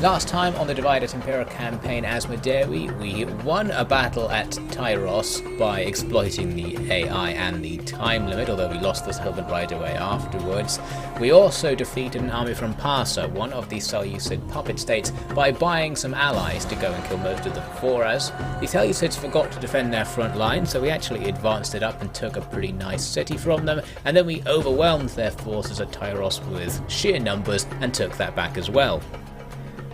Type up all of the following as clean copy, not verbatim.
Last time on the Divided Impera campaign as Medewi, we won a battle at Tyros by exploiting the AI and the time limit, although we lost the settlement right away afterwards. We also defeated an army from Parsa, one of the Seleucid puppet states, by buying some allies to go and kill most of them for us. The Seleucids forgot to defend their front line, so we actually advanced it up and took a pretty nice city from them, and then we overwhelmed their forces at Tyros with sheer numbers and took that back as well.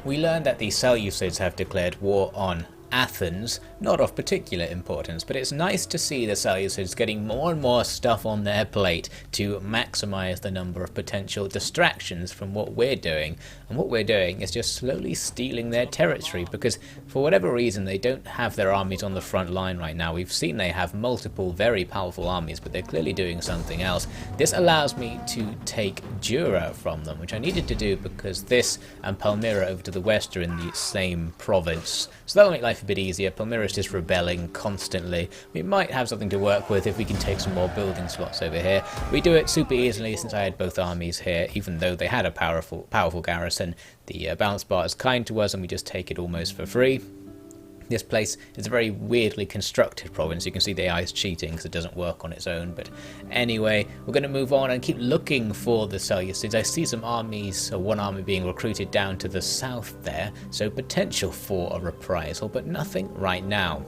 We learned that the Seleucids have declared war on Athens, not of particular importance, but it's nice to see the Seleucids getting more and more stuff on their plate to maximize the number of potential distractions from what we're doing. And what we're doing is just slowly stealing their territory, because for whatever reason they don't have their armies on the front line right now. We've seen they have multiple very powerful armies, but they're clearly doing something else. This allows me to take Jura from them, which I needed to do because this and Palmyra over to the west are in the same province. So that'll make life a bit easier. Palmyra is just rebelling constantly. We might have something to work with if we can take some more building slots over here. We do it super easily since I had both armies here, even though they had a powerful garrison. The balance bar is kind to us and we just take it almost for free. This place is a very weirdly constructed province. You can see the AI is cheating because it doesn't work on its own. But anyway, we're going to move on and keep looking for the Seleucids. I see some armies, or one army being recruited down to the south there, so potential for a reprisal, but nothing right now.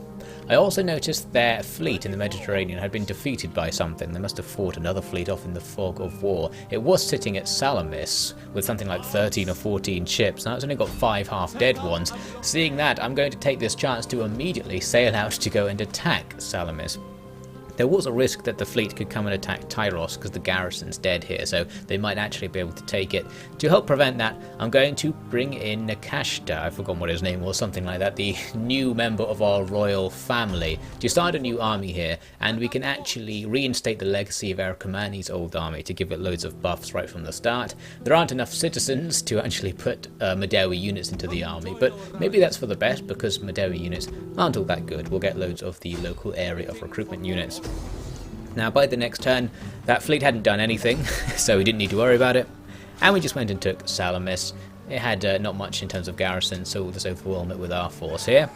I also noticed their fleet in the Mediterranean had been defeated by something. They must have fought another fleet off in the fog of war. It was sitting at Salamis with something like 13 or 14 ships. Now it's only got 5 half-dead ones. Seeing that, I'm going to take this chance to immediately sail out to go and attack Salamis. There was a risk that the fleet could come and attack Tyros because the garrison's dead here, so they might actually be able to take it. To help prevent that, I'm going to bring in Nakashta, I've forgotten what his name was, something like that, the new member of our royal family, to start a new army here, and we can actually reinstate the legacy of Ercomani's old army to give it loads of buffs right from the start. There aren't enough citizens to actually put Medewi units into the army, but maybe that's for the best because Medewi units aren't all that good. We'll get loads of the local area of recruitment units. Now by the next turn, that fleet hadn't done anything, so we didn't need to worry about it, and we just went and took Salamis. It had not much in terms of garrison, so we'll just overwhelm it with our force here.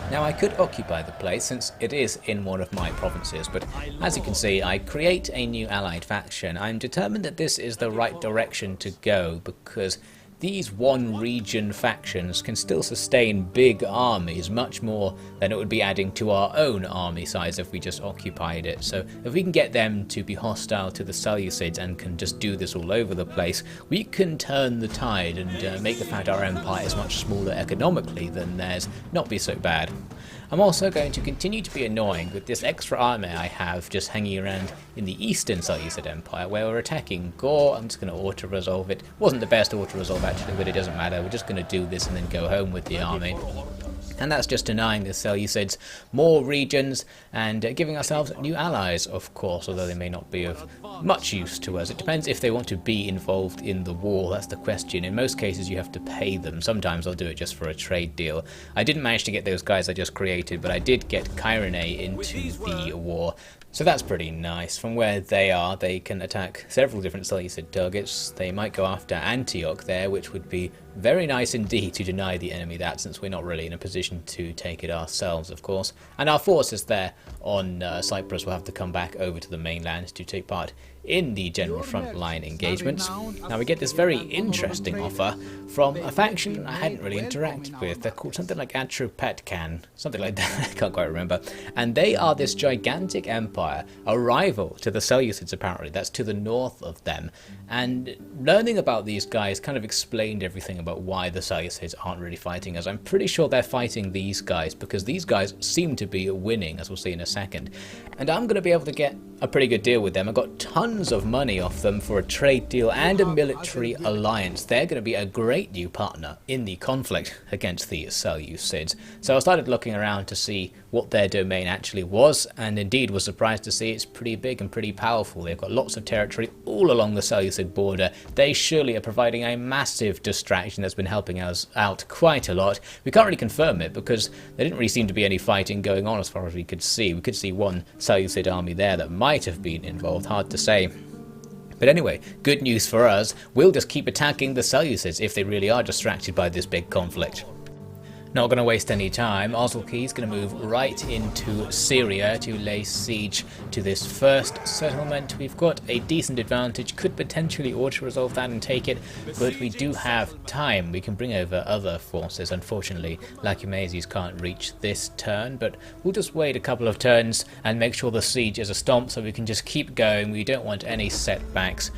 Now I could occupy the place since it is in one of my provinces, but as you can see I create a new allied faction. I'm determined that this is the right direction to go because these one region factions can still sustain big armies much more than it would be adding to our own army size if we just occupied it. So if we can get them to be hostile to the Seleucids and can just do this all over the place, we can turn the tide and make the fact our empire is much smaller economically than theirs not be so bad. I'm also going to continue to be annoying with this extra army I have just hanging around in the eastern Seleucid Empire where we're attacking Gore. I'm just going to auto-resolve it. Wasn't the best auto-resolve actually, but it doesn't matter. We're just going to do this and then go home with the army. And that's just denying the Seleucids more regions and giving ourselves new allies, of course, although they may not be of much use to us. It depends if they want to be involved in the war, that's the question. In most cases you have to pay them. Sometimes I'll do it just for a trade deal. I didn't manage to get those guys I just created, but I did get Kyrene into the war. So that's pretty nice. From where they are, they can attack several different Seleucid targets. They might go after Antioch there, which would be very nice indeed to deny the enemy that, since we're not really in a position to take it ourselves, of course. And our forces there on Cyprus will have to come back over to the mainland to take part in the general frontline engagements. Now we get this very interesting offer from a faction I hadn't really interacted with. They're called something like Atropatkan, something like that, I can't quite remember. And they are this gigantic empire, a rival to the Seleucids apparently, that's to the north of them. And learning about these guys kind of explained everything about why the Seleucids aren't really fighting us. I'm pretty sure they're fighting these guys because these guys seem to be winning, as we'll see in a second. And I'm going to be able to get a pretty good deal with them. I got tons of money off them for a trade deal and a military alliance. They're going to be a great new partner in the conflict against the Seleucids. So I started looking around to see what their domain actually was, and indeed was surprised to see it's pretty big and pretty powerful. They've got lots of territory all along the Seleucid border. They surely are providing a massive distraction that's been helping us out quite a lot. We can't really confirm it because there didn't really seem to be any fighting going on as far as we could see. We could see one Seleucid army there that might have been involved, hard to say. But anyway, good news for us, we'll just keep attacking the Selucids if they really are distracted by this big conflict. Not going to waste any time, OfficiallyDevin going to move right into Syria to lay siege to this first settlement. We've got a decent advantage, could potentially auto-resolve that and take it, but we do have time. We can bring over other forces. Unfortunately, Lacumazes can't reach this turn, but we'll just wait a couple of turns and make sure the siege is a stomp so we can just keep going. We don't want any setbacks.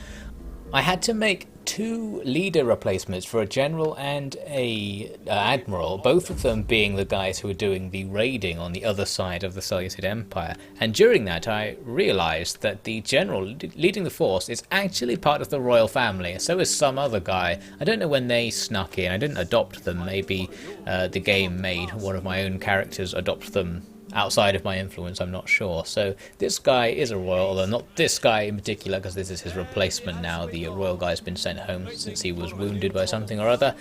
I had to make 2 leader replacements for a general and a admiral, both of them being the guys who were doing the raiding on the other side of the Seleucid Empire. And during that I realised that the general leading the force is actually part of the royal family, so is some other guy. I don't know when they snuck in, I didn't adopt them, maybe the game made one of my own characters adopt them outside of my influence, I'm not sure. So this guy is a royal, although not this guy in particular, because this is his replacement now. The royal guy's been sent home since he was wounded by something or other.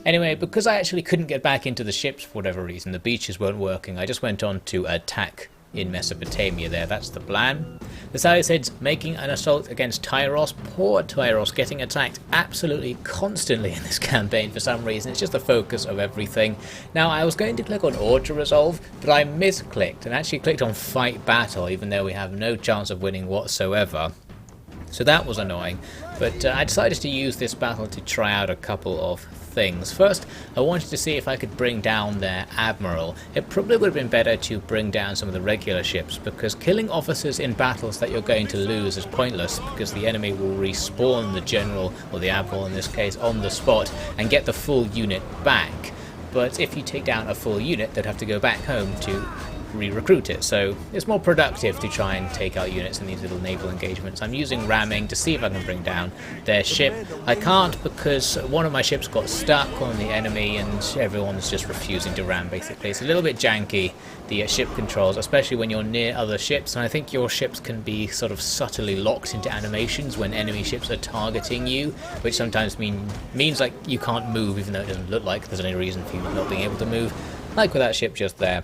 Anyway, because I actually couldn't get back into the ships for whatever reason, the beaches weren't working, I just went on to attack in Mesopotamia there. That's the plan. The Seleucids making an assault against Tyros. Poor Tyros getting attacked absolutely constantly in this campaign for some reason. It's just the focus of everything. Now I was going to click on Auto Resolve, but I misclicked and actually clicked on Fight Battle, even though we have no chance of winning whatsoever. So that was annoying, but I decided to use this battle to try out a couple of things. First, I wanted to see if I could bring down their admiral. It probably would have been better to bring down some of the regular ships, because killing officers in battles that you're going to lose is pointless, because the enemy will respawn the general, or the admiral in this case, on the spot and get the full unit back. But if you take down a full unit, they'd have to go back home to re-recruit it, so it's more productive to try and take out units in these little naval engagements. I'm using ramming to see if I can bring down their ship. I can't because one of my ships got stuck on the enemy and everyone's just refusing to ram basically. It's a little bit janky, the ship controls, especially when you're near other ships, and I think your ships can be sort of subtly locked into animations when enemy ships are targeting you, which sometimes means like you can't move even though it doesn't look like there's any reason for you not being able to move, like with that ship just there.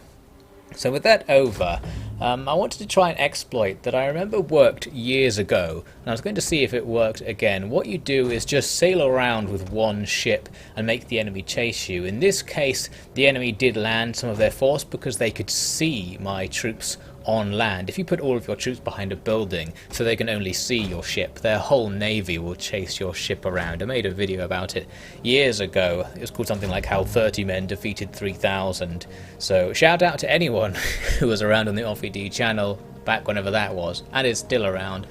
So with that over, I wanted to try an exploit that I remember worked years ago, and I was going to see if it worked again. What you do is just sail around with one ship and make the enemy chase you. In this case, the enemy did land some of their force because they could see my troops on land. If you put all of your troops behind a building so they can only see your ship, their whole navy will chase your ship around. I made a video about it years ago. It was called something like how 30 men defeated 3,000. So shout out to anyone who was around on the OfficiallyDevin channel back whenever that was, and is still around.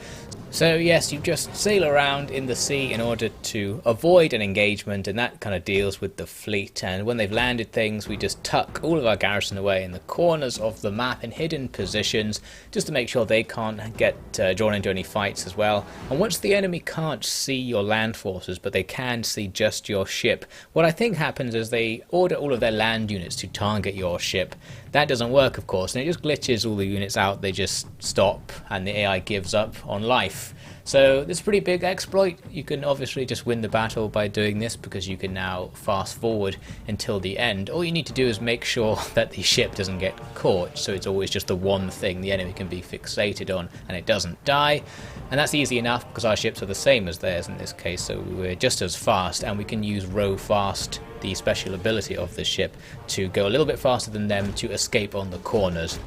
So yes, you just sail around in the sea in order to avoid an engagement, and that kind of deals with the fleet. And when they've landed things, we just tuck all of our garrison away in the corners of the map in hidden positions, just to make sure they can't get drawn into any fights as well. And once the enemy can't see your land forces, but they can see just your ship, what I think happens is they order all of their land units to target your ship. That doesn't work, of course, and it just glitches all the units out. They just stop and the AI gives up on life. So this is a pretty big exploit. You can obviously just win the battle by doing this, because you can now fast forward until the end. All you need to do is make sure that the ship doesn't get caught, so it's always just the one thing the enemy can be fixated on and it doesn't die. And that's easy enough because our ships are the same as theirs in this case, so we're just as fast, and we can use row fast, the special ability of the ship, to go a little bit faster than them to escape on the corners.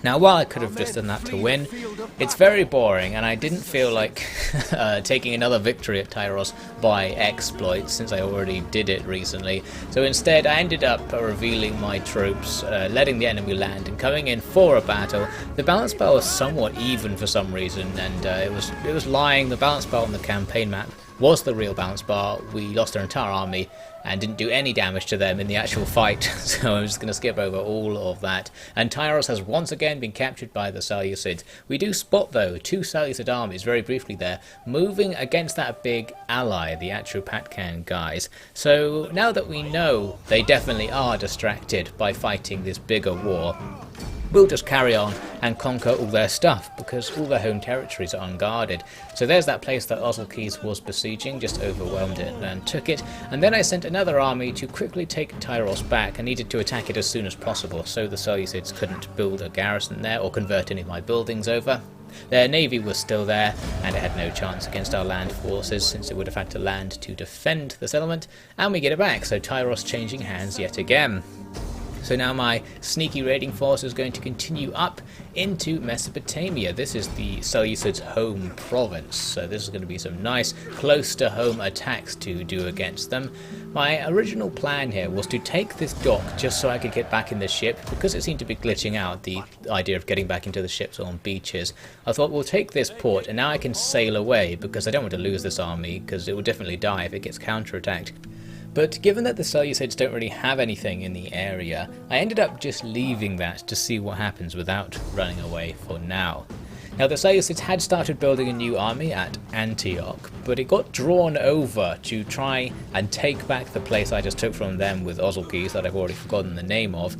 Now, while I could have just done that to win, it's very boring, and I didn't feel like taking another victory at Tyros by exploit, since I already did it recently. So instead, I ended up revealing my troops, letting the enemy land, and coming in for a battle. The balance bar was somewhat even for some reason, and it was lying. The balance bar on the campaign map was the real balance bar. We lost our entire army and didn't do any damage to them in the actual fight, so I'm just going to skip over all of that. And Tyros has once again been captured by the Selucids. We do spot, though, 2 Seleucid armies very briefly there, moving against that big ally, the Atropatkan guys. So now that we know they definitely are distracted by fighting this bigger war, we'll just carry on and conquer all their stuff, because all their home territories are unguarded. So there's that place that OfficiallyDevin was besieging, just overwhelmed it and took it. And then I sent another army to quickly take Tyros back. I needed to attack it as soon as possible, so the Seleucids couldn't build a garrison there or convert any of my buildings over. Their navy was still there, and it had no chance against our land forces since it would have had to land to defend the settlement, and we get it back, so Tyros changing hands yet again. So now my sneaky raiding force is going to continue up into Mesopotamia. This is the Selucids' home province, so this is going to be some nice close-to-home attacks to do against them. My original plan here was to take this dock just so I could get back in the ship, because it seemed to be glitching out, the idea of getting back into the ships on beaches. I thought we'll take this port and now I can sail away, because I don't want to lose this army, because it will definitely die if it gets counterattacked. But given that the Selucids don't really have anything in the area, I ended up just leaving that to see what happens without running away for now. Now the Selucids had started building a new army at Antioch, but it got drawn over to try and take back the place I just took from them with Ozilges that I've already forgotten the name of.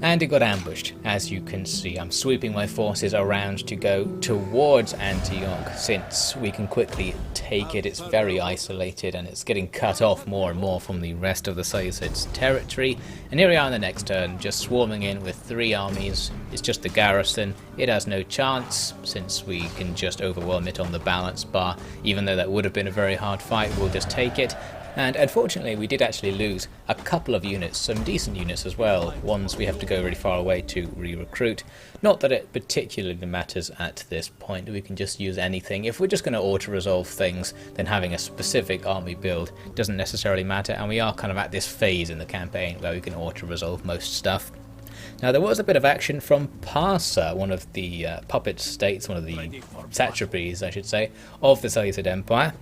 And it got ambushed. As you can see, I'm sweeping my forces around to go towards Antioch, since we can quickly take it. It's very isolated and it's getting cut off more and more from the rest of the Seleucids' territory. And here we are in the next turn, just swarming in with 3 armies. It's just the garrison. It has no chance, since we can just overwhelm it on the balance bar. Even though that would have been a very hard fight, we'll just take it. And unfortunately we did actually lose a couple of units, some decent units as well, ones we have to go really far away to re-recruit. Not that it particularly matters at this point, we can just use anything. If we're just going to auto-resolve things, then having a specific army build doesn't necessarily matter, and we are kind of at this phase in the campaign where we can auto-resolve most stuff. Now there was a bit of action from Parsa, one of the puppet states, one of the satrapies I should say, of the Seleucid Empire.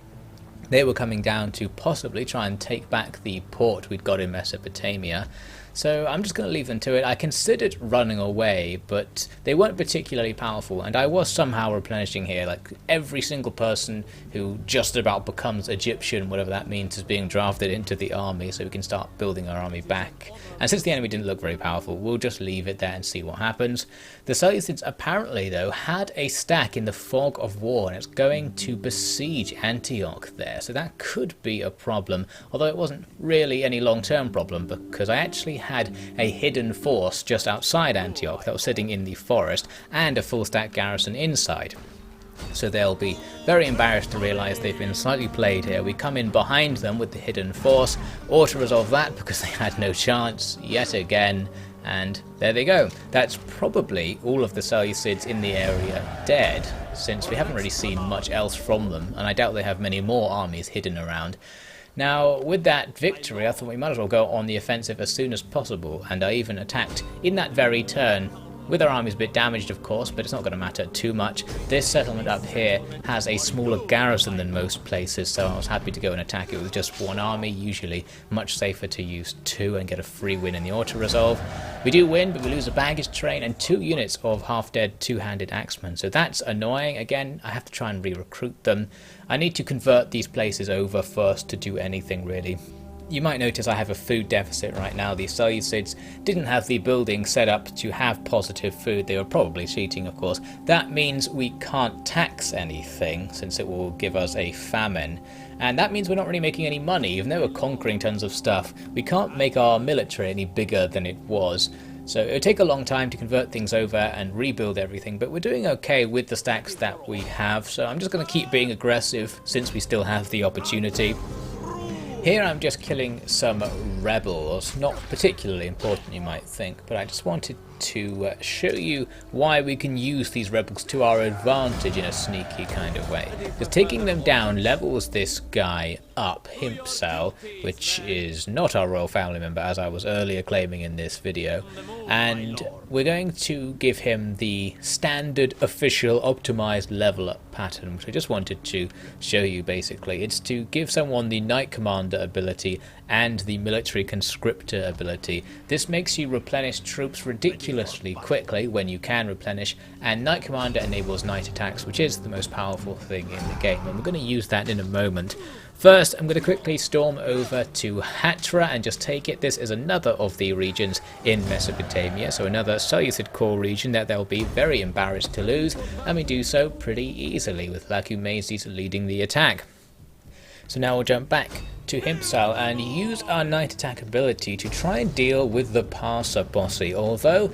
They were coming down to possibly try and take back the port we'd got in Mesopotamia. So I'm just going to leave them to it. I considered running away, but they weren't particularly powerful, and I was somehow replenishing here. Like every single person who just about becomes Egyptian, whatever that means, is being drafted into the army, so we can start building our army back. And since the enemy didn't look very powerful, we'll just leave it there and see what happens. The Seleucids apparently, though, had a stack in the Fog of War, and it's going to besiege Antioch there, so that could be a problem, although it wasn't really any long-term problem, because I actually had a hidden force just outside Antioch that was sitting in the forest, and a full stack garrison inside. So they'll be very embarrassed to realise they've been slightly played here. We come in behind them with the hidden force, auto-resolve that because they had no chance yet again, and there they go. That's probably all of the Seleucids in the area dead, since we haven't really seen much else from them, and I doubt they have many more armies hidden around. Now, with that victory, I thought we might as well go on the offensive as soon as possible, and I even attacked in that very turn, with our armies a bit damaged of course, but it's not going to matter too much. This settlement up here has a smaller garrison than most places, so I was happy to go and attack it with just 1 army, usually much safer to use 2 and get a free win in the auto-resolve. We do win, but we lose a baggage train and 2 units of half-dead 2-handed axemen, so that's annoying. Again, I have to try and re-recruit them. I need to convert these places over first to do anything really. You might notice I have a food deficit right now. The Seleucids didn't have the building set up to have positive food. They were probably cheating, of course. That means we can't tax anything, since it will give us a famine. And that means we're not really making any money. Even though we're conquering tons of stuff, we can't make our military any bigger than it was. So it'll take a long time to convert things over and rebuild everything, but we're doing okay with the stacks that we have. So I'm just going to keep being aggressive since we still have the opportunity. Here I'm just killing some rebels, not particularly important you might think, but I just wanted to show you why we can use these rebels to our advantage in a sneaky kind of way. Because taking them down levels this guy up, Himpsal, which is not our royal family member as I was earlier claiming in this video, and we're going to give him the standard official optimized level up pattern, which I just wanted to show you basically. It's to give someone the Knight Commander ability and the Military Conscriptor ability. This makes you replenish troops ridiculously quickly when you can replenish, and Knight Commander enables Knight attacks, which is the most powerful thing in the game, and we're going to use that in a moment. First, I'm going to quickly storm over to Hatra and just take it. This is another of the regions in Mesopotamia, so another Seleucid core region that they'll be very embarrassed to lose, and we do so pretty easily with Lakumazes leading the attack. So now we'll jump back to Himpsal and use our Knight attack ability to try and deal with the Parsa posse, although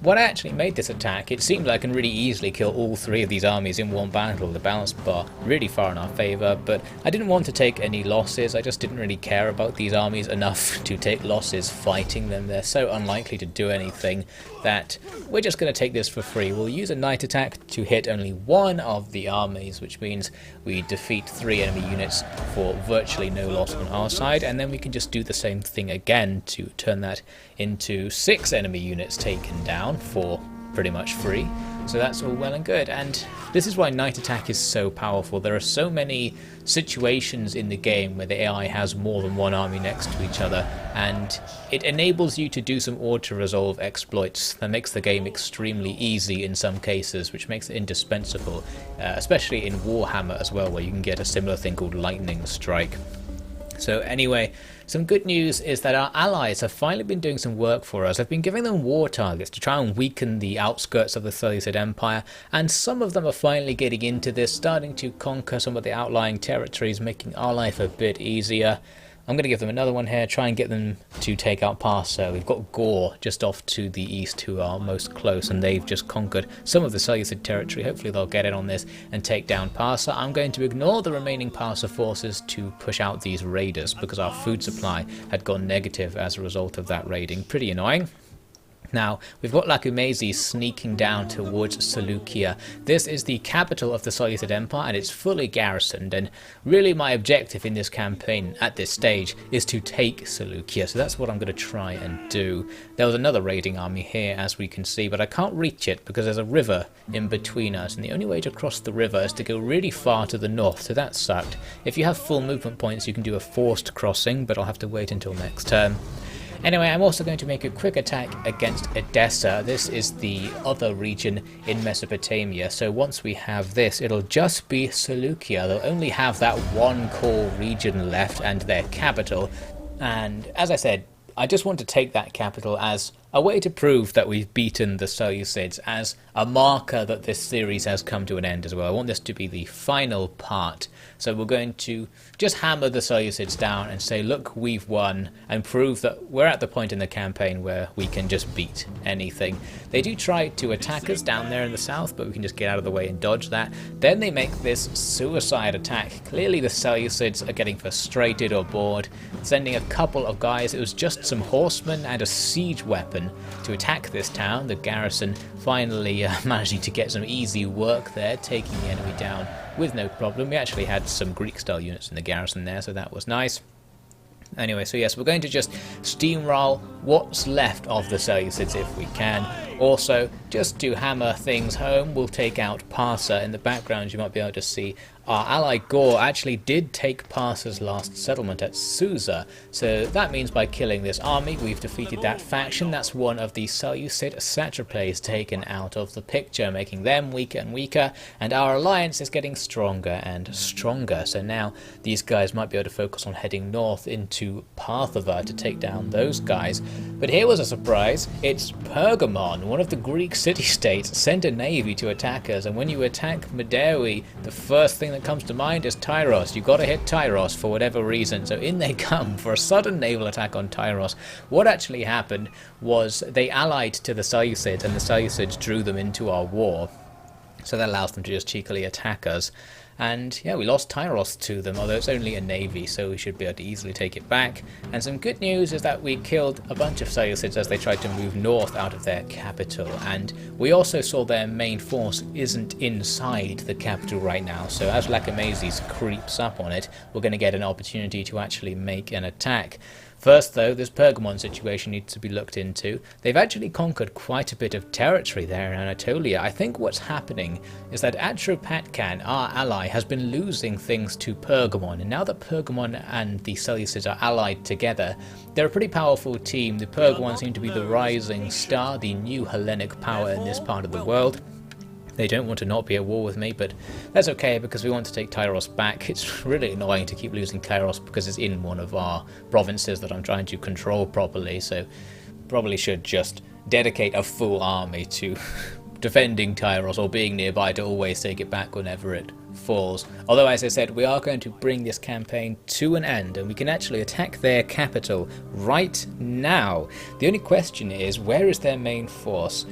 when I actually made this attack, it seemed like I can really easily kill all 3 of these armies in one battle. The balance bar really far in our favour, but I didn't want to take any losses. I just didn't really care about these armies enough to take losses fighting them. They're so unlikely to do anything that we're just going to take this for free. We'll use a night attack to hit only 1 of the armies, which means we defeat 3 enemy units for virtually no loss on our side, and then we can just do the same thing again to turn that into 6 enemy units taken down for pretty much free. So that's all well and good, and this is why night attack is so powerful. There are so many situations in the game where the AI has more than one army next to each other, and it enables you to do some auto-resolve exploits that makes the game extremely easy in some cases, which makes it indispensable, especially in Warhammer as well, where you can get a similar thing called lightning strike. So anyway, some good news is that our allies have finally been doing some work for us. I've been giving them war targets to try and weaken the outskirts of the Seleucid Empire, and some of them are finally getting into this, starting to conquer some of the outlying territories, making our life a bit easier. I'm going to give them another one here, try and get them to take out Parsa. We've got Gore just off to the east who are most close, and they've just conquered some of the Seleucid territory. Hopefully they'll get in on this and take down Parsa. I'm going to ignore the remaining Parsa forces to push out these raiders because our food supply had gone negative as a result of that raiding. Pretty annoying. Now, we've got Lacumezi sneaking down towards Seleucia. This is the capital of the Seleucid Empire, and it's fully garrisoned, and really my objective in this campaign at this stage is to take Seleucia, so that's what I'm going to try and do. There was another raiding army here, as we can see, but I can't reach it because there's a river in between us, and the only way to cross the river is to go really far to the north, so that sucked. If you have full movement points, you can do a forced crossing, but I'll have to wait until next turn. Anyway, I'm also going to make a quick attack against Edessa. This is the other region in Mesopotamia, so once we have this, it'll just be Seleucia. They'll only have that one core region left and their capital, and as I said, I just want to take that capital as a way to prove that we've beaten the Seleucids, as a marker that this series has come to an end as well. I want this to be the final part. So we're going to just hammer the Seleucids down and say, look, we've won, and prove that we're at the point in the campaign where we can just beat anything. They do try to attack us down there in the south, but we can just get out of the way and dodge that. Then they make this suicide attack. Clearly the Seleucids are getting frustrated or bored, sending a couple of guys. It was just some horsemen and a siege weapon to attack this town. The garrison finally managing to get some easy work there, taking the enemy down with no problem. We actually had some Greek-style units in the garrison there, so that was nice. Anyway, so yes, we're going to just steamroll what's left of the Seleucids if we can. Also, just to hammer things home, we'll take out Parsa. In the background you might be able to see our ally Gore actually did take Parsa's last settlement at Susa, so that means by killing this army we've defeated that faction. That's one of the Seleucid satrapies taken out of the picture, making them weaker and weaker, and our alliance is getting stronger and stronger. So now these guys might be able to focus on heading north into Parthava to take down those guys. But here was a surprise. It's Pergamon, one of the Greek city-states, sent a navy to attack us, and when you attack Medewi, the first thing that comes to mind is Tyros. You've got to hit Tyros for whatever reason, so in they come for a sudden naval attack on Tyros. What actually happened was they allied to the Seleucids, and the Seleucids drew them into our war, so that allows them to just cheekily attack us. And yeah, we lost Tyros to them, although it's only a navy, so we should be able to easily take it back. And some good news is that we killed a bunch of Seleucids as they tried to move north out of their capital, and we also saw their main force isn't inside the capital right now, so as Lacamazes creeps up on it, we're going to get an opportunity to actually make an attack. First though, this Pergamon situation needs to be looked into. They've actually conquered quite a bit of territory there in Anatolia. I think what's happening is that Atropatkan, our ally, has been losing things to Pergamon, and now that Pergamon and the Seleucids are allied together, they're a pretty powerful team. The Pergamon seem to be the rising star, the new Hellenic power in this part of the world. They don't want to not be at war with me, but that's okay because we want to take Tyros back. It's really annoying to keep losing Tyros because it's in one of our provinces that I'm trying to control properly, so probably should just dedicate a full army to defending Tyros or being nearby to always take it back whenever it falls. Although, as I said, we are going to bring this campaign to an end and we can actually attack their capital right now. The only question is, where is their main force?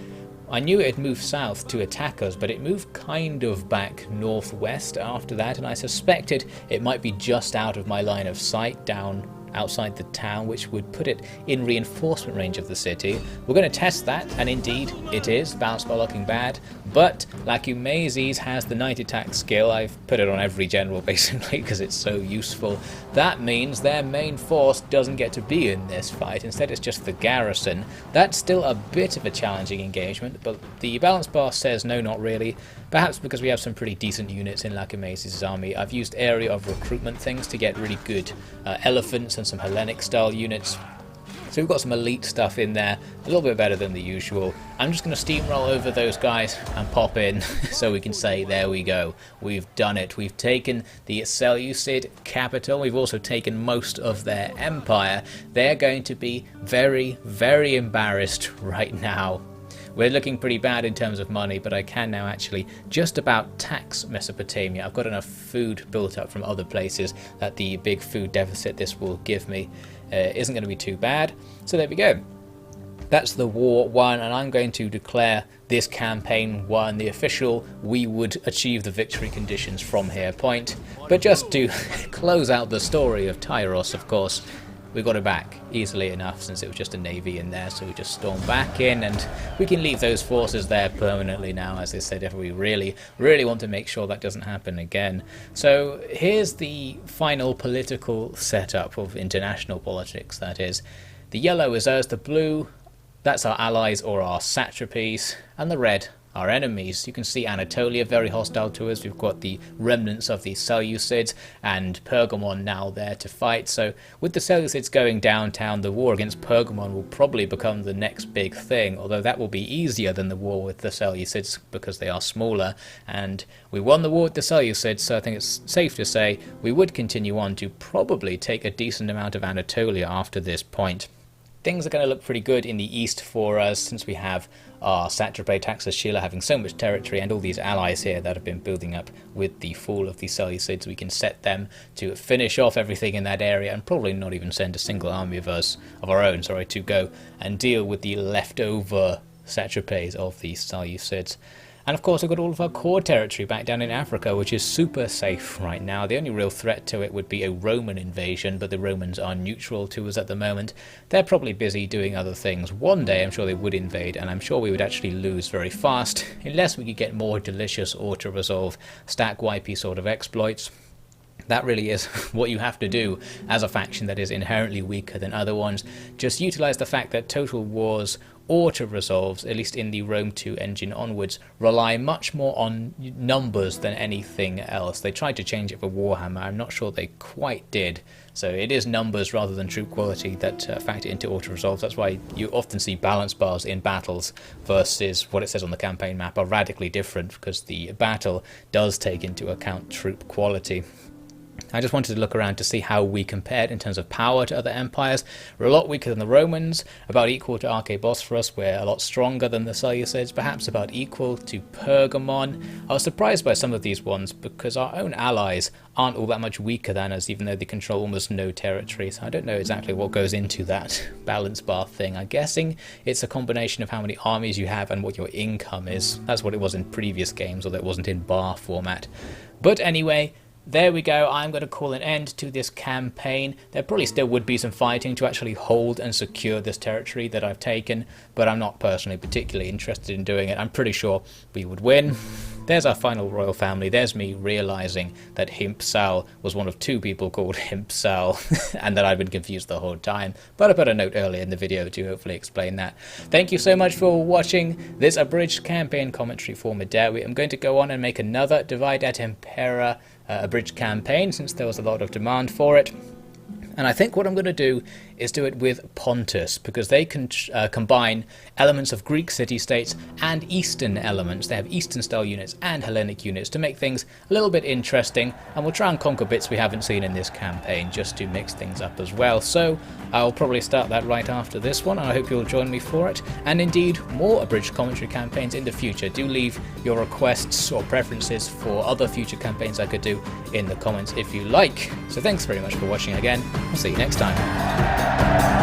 I knew it had moved south to attack us, but it moved kind of back northwest after that, and I suspected it might be just out of my line of sight down outside the town, which would put it in reinforcement range of the city. We're going to test that, and indeed it is. Bounce by looking bad, but Lacumazes has the night attack skill. I've put it on every general basically because it's so useful. That means their main force doesn't get to be in this fight. Instead it's just the garrison. That's still a bit of a challenging engagement, but the balance bar says no, not really. Perhaps because we have some pretty decent units in Lacumazes' army. I've used area of recruitment things to get really good elephants and some Hellenic style units. So we've got some elite stuff in there, a little bit better than the usual. I'm just going to steamroll over those guys and pop in so we can say, there we go, we've done it. We've taken the Selucid capital, we've also taken most of their empire. They're going to be very, very embarrassed right now. We're looking pretty bad in terms of money, but I can now actually just about tax Mesopotamia. I've got enough food built up from other places that the big food deficit this will give me isn't going to be too bad. So there we go. That's the war won, and I'm going to declare this campaign won. The official we would achieve the victory conditions from here point. But just to close out the story of Tyros, of course, we got it back easily enough since it was just a navy in there, so we just stormed back in and we can leave those forces there permanently now, as I said, if we really want to make sure that doesn't happen again. So here's the final political setup of international politics, that is. The yellow is us, the blue, that's our allies or our satrapies, and the red, our enemies. You can see Anatolia very hostile to us. We've got the remnants of the Selucids and Pergamon now there to fight. So with the Selucids going downtown, the war against Pergamon will probably become the next big thing, although that will be easier than the war with the Selucids because they are smaller. And we won the war with the Selucids, so I think it's safe to say we would continue on to probably take a decent amount of Anatolia after this point. Things are going to look pretty good in the east for us since we have our satrapy Taxashila having so much territory and all these allies here that have been building up with the fall of the Selucids. We can set them to finish off everything in that area and probably not even send a single army of our own to go and deal with the leftover satrapies of the Selucids. And of course we've got all of our core territory back down in Africa, which is super safe right now. The only real threat to it would be a Roman invasion, but the Romans are neutral to us at the moment. They're probably busy doing other things. One day I'm sure they would invade, and I'm sure we would actually lose very fast, unless we could get more delicious auto-resolve, stack-wipey sort of exploits. That really is what you have to do as a faction that is inherently weaker than other ones. Just utilize the fact that Total War's auto-resolves, at least in the Rome 2 engine onwards, rely much more on numbers than anything else. They tried to change it for Warhammer, I'm not sure they quite did. So it is numbers rather than troop quality that factor into auto-resolves. That's why you often see balance bars in battles versus what it says on the campaign map are radically different, because the battle does take into account troop quality. I just wanted to look around to see how we compared in terms of power to other empires. We're a lot weaker than the Romans, about equal to Archebosphorus. We're a lot stronger than the Seleucids, perhaps about equal to Pergamon. I was surprised by some of these ones because our own allies aren't all that much weaker than us, even though they control almost no territory. So I don't know exactly what goes into that balance bar thing. I'm guessing it's a combination of how many armies you have and what your income is. That's what it was in previous games, although it wasn't in bar format. But anyway, there we go. I'm going to call an end to this campaign. There probably still would be some fighting to actually hold and secure this territory that I've taken, but I'm not personally particularly interested in doing it. I'm pretty sure we would win. There's our final royal family. There's me realizing that Himpsal was one of two people called Himpsal and that I've been confused the whole time. But I put a note earlier in the video to hopefully explain that. Thank you so much for watching this abridged campaign commentary for Medewi. I'm going to go on and make another Divide at Impera abridged campaign since there was a lot of demand for it. And I think what I'm going to do is do it with Pontus, because they can combine elements of Greek city-states and Eastern elements. They have Eastern-style units and Hellenic units to make things a little bit interesting, and we'll try and conquer bits we haven't seen in this campaign just to mix things up as well. So I'll probably start that right after this one, and I hope you'll join me for it. And indeed, more abridged commentary campaigns in the future. Do leave your requests or preferences for other future campaigns I could do in the comments if you like. So thanks very much for watching again. I'll see you next time.